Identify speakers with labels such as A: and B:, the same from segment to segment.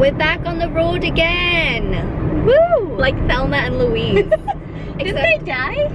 A: We're back on the road again. Woo! Like Thelma and Louise.
B: Did they die?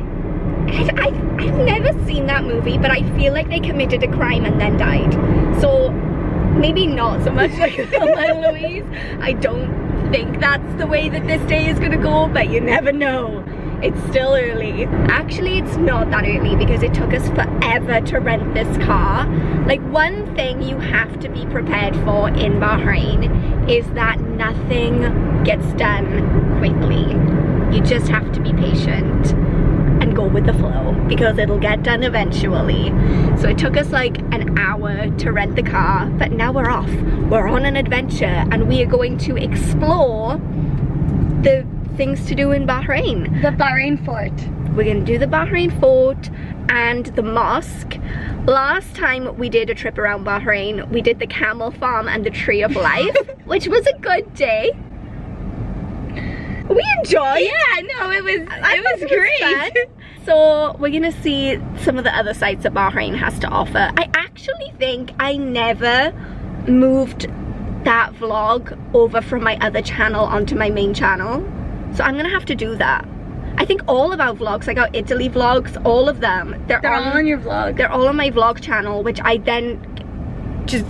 A: I've never seen that movie, but I feel like they committed a crime and then died. So maybe not so much like Thelma and Louise. I don't think that's the way that this day is gonna go, but you never know. It's still early. Actually, it's not that early because it took us forever to rent this car. Like, one thing you have to be prepared for in Bahrain is that nothing gets done quickly. You just have to be patient and go with the flow because it'll get done eventually. So it took us like an hour to rent the car, but now we're off. We're on an adventure and we are going to explore the things to do in Bahrain.
B: The Bahrain Fort.
A: We're gonna do the Bahrain Fort and the mosque. Last time we did a trip around Bahrain, we did the camel farm and the tree of life, which was a good day. We enjoyed.
B: Yeah, no, it was great.
A: So we're gonna see some of the other sites that Bahrain has to offer. I actually think I never moved that vlog over from my other channel onto my main channel. So I'm gonna have to do that. I think all of our vlogs, like our Italy vlogs, all of them, they're all
B: on your vlog.
A: They're all on my vlog channel, which I then just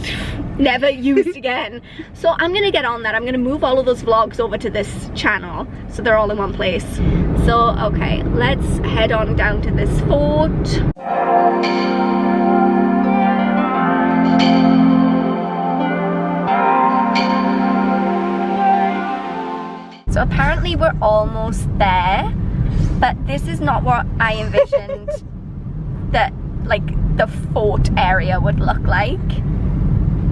A: never used again. So I'm gonna get on that. I'm gonna move all of those vlogs over to this channel so they're all in one place. So okay, let's head on down to this fort. So apparently we're almost there, but this is not what I envisioned that like the fort area would look like.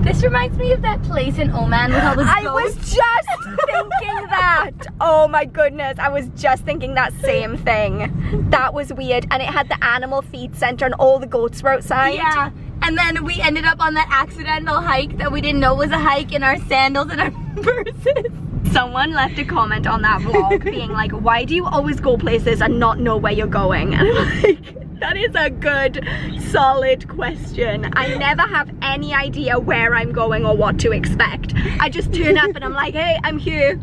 B: This reminds me of that place in Oman with all the
A: I was just thinking that. Oh my goodness, I was just thinking that same thing. That was weird, and it had the animal feed center and all the goats were outside.
B: Yeah, and then we ended up on that accidental hike that we didn't know was a hike in our sandals and our purses.
A: Someone left a comment on that vlog being like, why do you always go places and not know where you're going? And I'm like, that is a good, solid question. I never have any idea where I'm going or what to expect. I just turn up and I'm like, hey, I'm here.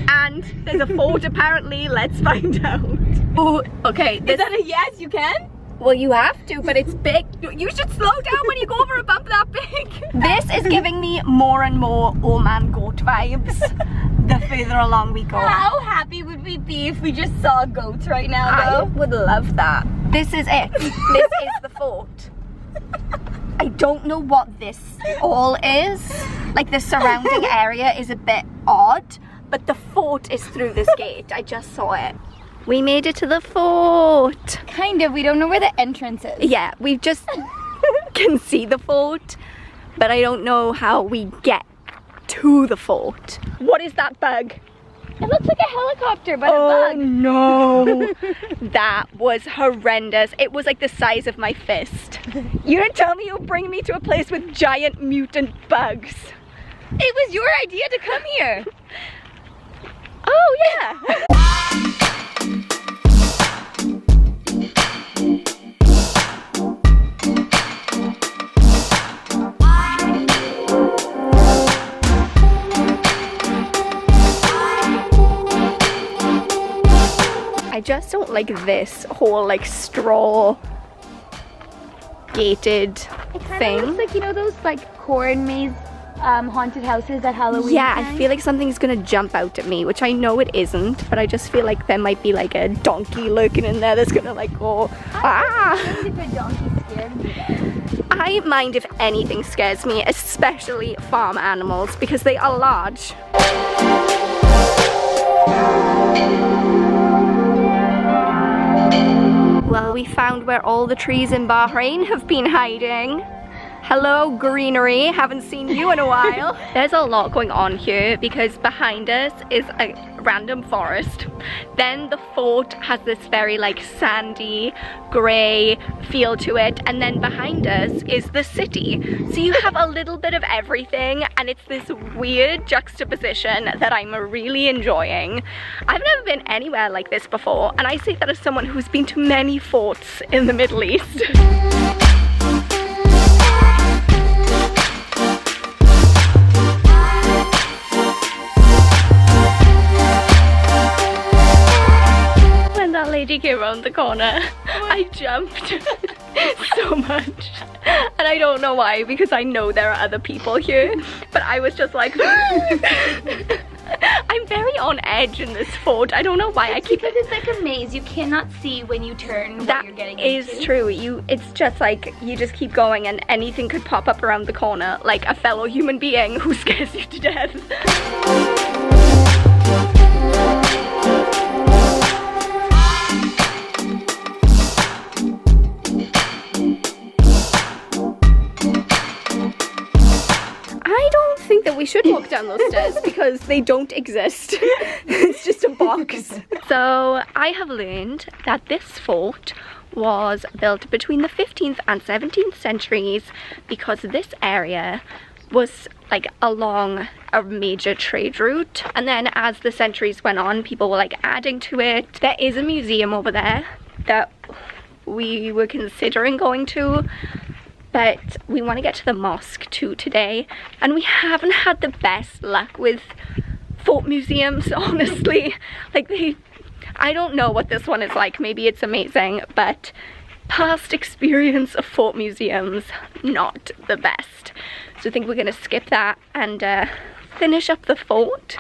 A: And there's a fort apparently, let's find out. Oh, okay.
B: Is that a yes, you can?
A: Well, you have to, but it's big. You should slow down when you go over a bump that big. This is giving me more and more Oman goat vibes the further along we go.
B: How happy would we be if we just saw goats right now, though?
A: I would love that. This is it. This is the fort. I don't know what this all is. Like, the surrounding area is a bit odd, but the fort is through this gate. I just saw it. We made it to the fort.
B: Kind of. We don't know where the entrance is.
A: Yeah, we just can see the fort, but I don't know how we get to the fort. What is that bug?
B: It looks like a helicopter, but
A: Oh
B: a bug.
A: no. That was horrendous. It was like the size of my fist. You didn't tell me you were bringing me to a place with giant mutant bugs.
B: It was your idea to come here.
A: Oh yeah. I just don't like this whole like straw gated thing.
B: It looks like, you know, those like corn maze haunted houses at Halloween
A: Yeah,
B: time?
A: I feel like something's gonna jump out at me, which I know it isn't, but I just feel like there might be like a donkey lurking in there that's gonna like go, ah!
B: If a donkey scared me.
A: I mind if anything scares me, especially farm animals, because they are large. Well, we found where all the trees in Bahrain have been hiding. Hello, greenery. Haven't seen you in a while. There's a lot going on here because behind us is a random forest. Then the fort has this very like sandy, grey feel to it. And then behind us is the city. So you have a little bit of everything and it's this weird juxtaposition that I'm really enjoying. I've never been anywhere like this before. And I say that as someone who's been to many forts in the Middle East. make it around the corner, I jumped so much. And I don't know why, because I know there are other people here. But I was just like, I'm very on edge in this fort. I don't know why I keep it.
B: It's like a maze. You cannot see when you turn what you're getting into.
A: That is true. It's just like, you just keep going and anything could pop up around the corner, like a fellow human being who scares you to death. That we should walk down those stairs because they don't exist. It's just a box. So I have learned that this fort was built between the 15th and 17th centuries because this area was like along a major trade route, and then as the centuries went on, people were like adding to it. There is a museum over there that we were considering going to, but we want to get to the mosque too today, and we haven't had the best luck with fort museums, honestly. Like I don't know what this one is like, maybe it's amazing, but past experience of fort museums, not the best. So I think we're gonna skip that and finish up the fort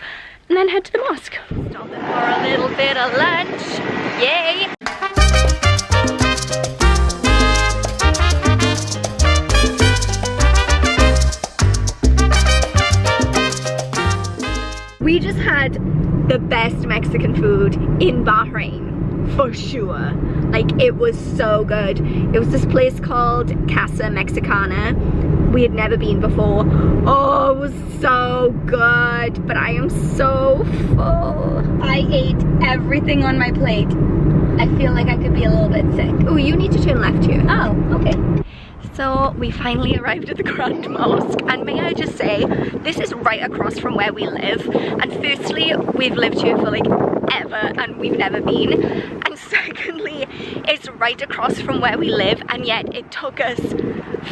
A: and then head to the mosque. Stopping for a little bit of lunch, yay! We just had the best Mexican food in Bahrain, for sure. Like, it was so good. It was this place called Casa Mexicana. We had never been before. Oh, it was so good, but I am so full.
B: I ate everything on my plate. I feel like I could be a little bit sick.
A: Oh, you need to turn left here.
B: Oh, okay.
A: So we finally arrived at the Grand Mosque, and may I just say, this is right across from where we live. And firstly, we've lived here for like ever and we've never been. And secondly, it's right across from where we live, and yet it took us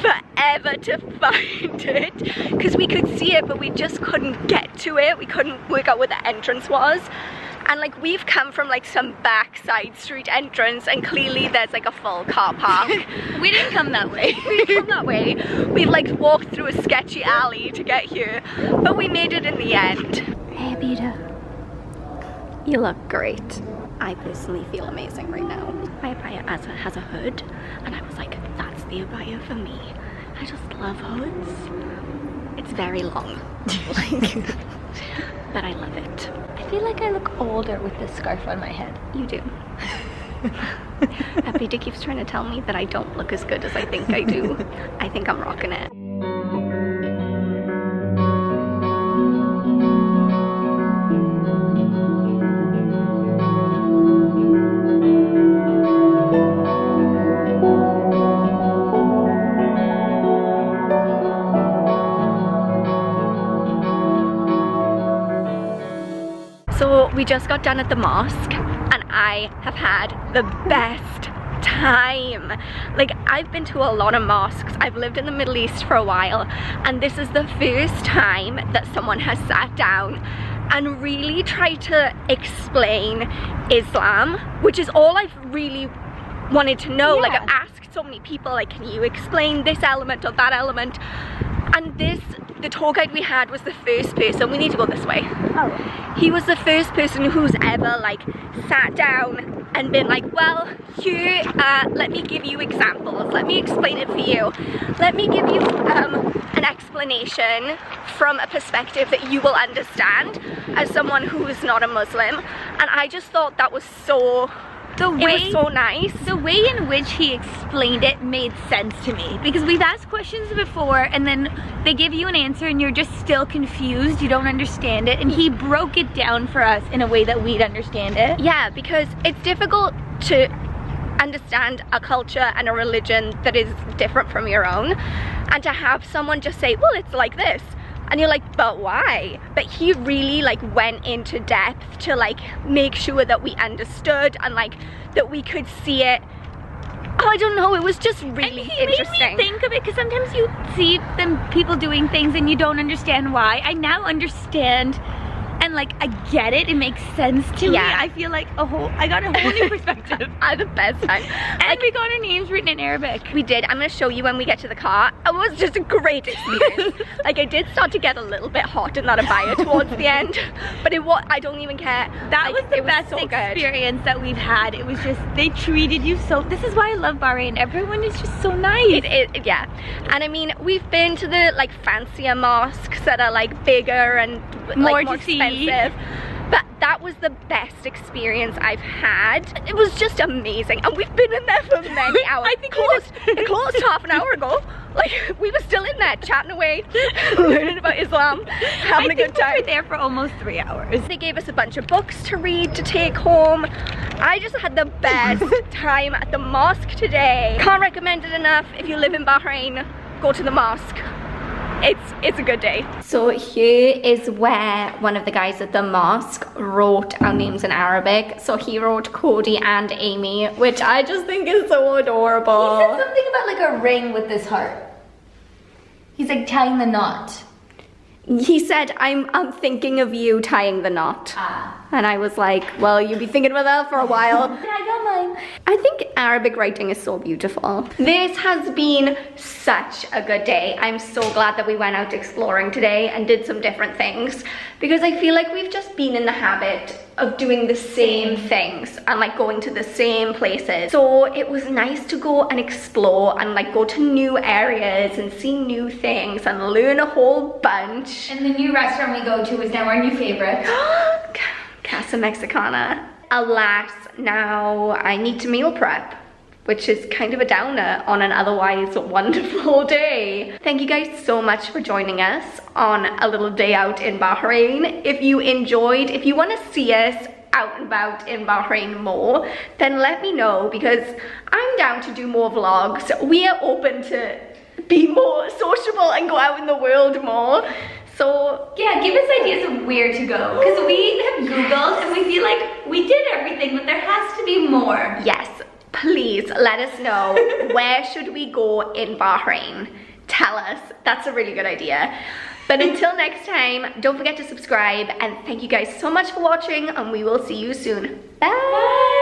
A: forever to find it because we could see it but we just couldn't get to it. We couldn't work out where the entrance was. And like, we've come from like some backside street entrance, and clearly there's like a full car park.
B: We didn't come that way.
A: We didn't come that way. We've like walked through a sketchy alley to get here, but we made it in the end. Hey Abida, you look great. I personally feel amazing right now. My abaya has a hood, and I was like, that's the abaya for me. I just love hoods. It's very long, like, but I love it.
B: I feel like I look older with this scarf on my head.
A: You do. Abida keeps trying to tell me that I don't look as good as I think I do. I think I'm rocking it. So we just got done at the mosque, and I have had the best time. Like, I've been to a lot of mosques. I've lived in the Middle East for a while, and this is the first time that someone has sat down and really tried to explain Islam, which is all I've really wanted to know. Yeah. Like, I've asked so many people, like, can you explain this element or that element? And the tour guide we had was the first person. We need to go this way. Oh. He was the first person who's ever like sat down and been like, well, here, let me give you examples. Let me explain it for you. Let me give you an explanation from a perspective that you will understand as someone who is not a Muslim. And I just thought that was so... It was so nice.
B: The way in which he explained it made sense to me, because we've asked questions before and then they give you an answer and you're just still confused, you don't understand it, and he broke it down for us in a way that we'd understand it.
A: Yeah, because it's difficult to understand a culture and a religion that is different from your own, and to have someone just say, well, it's like this. And you're like, but why? But he really like went into depth to like make sure that we understood and like that we could see it. Oh, I don't know, it was just really interesting.
B: Made me think of it, because sometimes you see people doing things and you don't understand why. I now understand, and and like I get it. It makes sense to me.
A: Yeah.
B: I feel like I got a whole new perspective.
A: I had the best time.
B: And we got our names written in Arabic.
A: We did. I'm gonna show you when we get to the car. It was just a great experience. Like I did start to get a little bit hot in that abaya towards the end, but I don't even care.
B: That
A: Like,
B: was the
A: it
B: best
A: so good.
B: experience that we've had. It was just, they treated you so, this is why I love Bahrain. Everyone is just so nice.
A: Yeah. And I mean, we've been to the like fancier mosques that are like bigger and
B: More
A: more
B: to see.
A: expensive. But that was the best experience I've had. It was just amazing. And we've been in there for many hours.
B: I think
A: it closed half an hour ago. Like, we were still in there chatting away, learning about Islam, having a good time.
B: We were there for almost 3 hours.
A: They gave us a bunch of books to read to take home. I just had the best time at the mosque today. Can't recommend it enough. If you live in Bahrain, go to the mosque. It's a good day. So here is where one of the guys at the mosque wrote our names in Arabic. So he wrote Cody and Amy, which I just think is so adorable.
B: He said something about like a ring with this heart. He's like tying the knot.
A: He said, I'm thinking of you tying the knot. And I was like, well, you'll be thinking about that for a while.
B: I got mine.
A: I think Arabic writing is so beautiful. This has been such a good day. I'm so glad that we went out exploring today and did some different things, because I feel like we've just been in the habit of doing the same things and like going to the same places. So it was nice to go and explore and like go to new areas and see new things and learn a whole bunch.
B: And the new restaurant we go to is now our new favorite.
A: Casa Mexicana. Alas, now I need to meal prep, which is kind of a downer on an otherwise wonderful day. Thank you guys so much for joining us on a little day out in Bahrain. If you enjoyed, if you want to see us out and about in Bahrain more, then let me know, because I'm down to do more vlogs. We are open to be more sociable and go out in the world more. So
B: yeah, give us ideas of where to go, because we have Googled and we feel like we did everything, but there has to be more.
A: yes, please let us know, where should we go in Bahrain? Tell us. That's a really good idea. But until next time, don't forget to subscribe, and thank you guys so much for watching, and we will see you soon. Bye.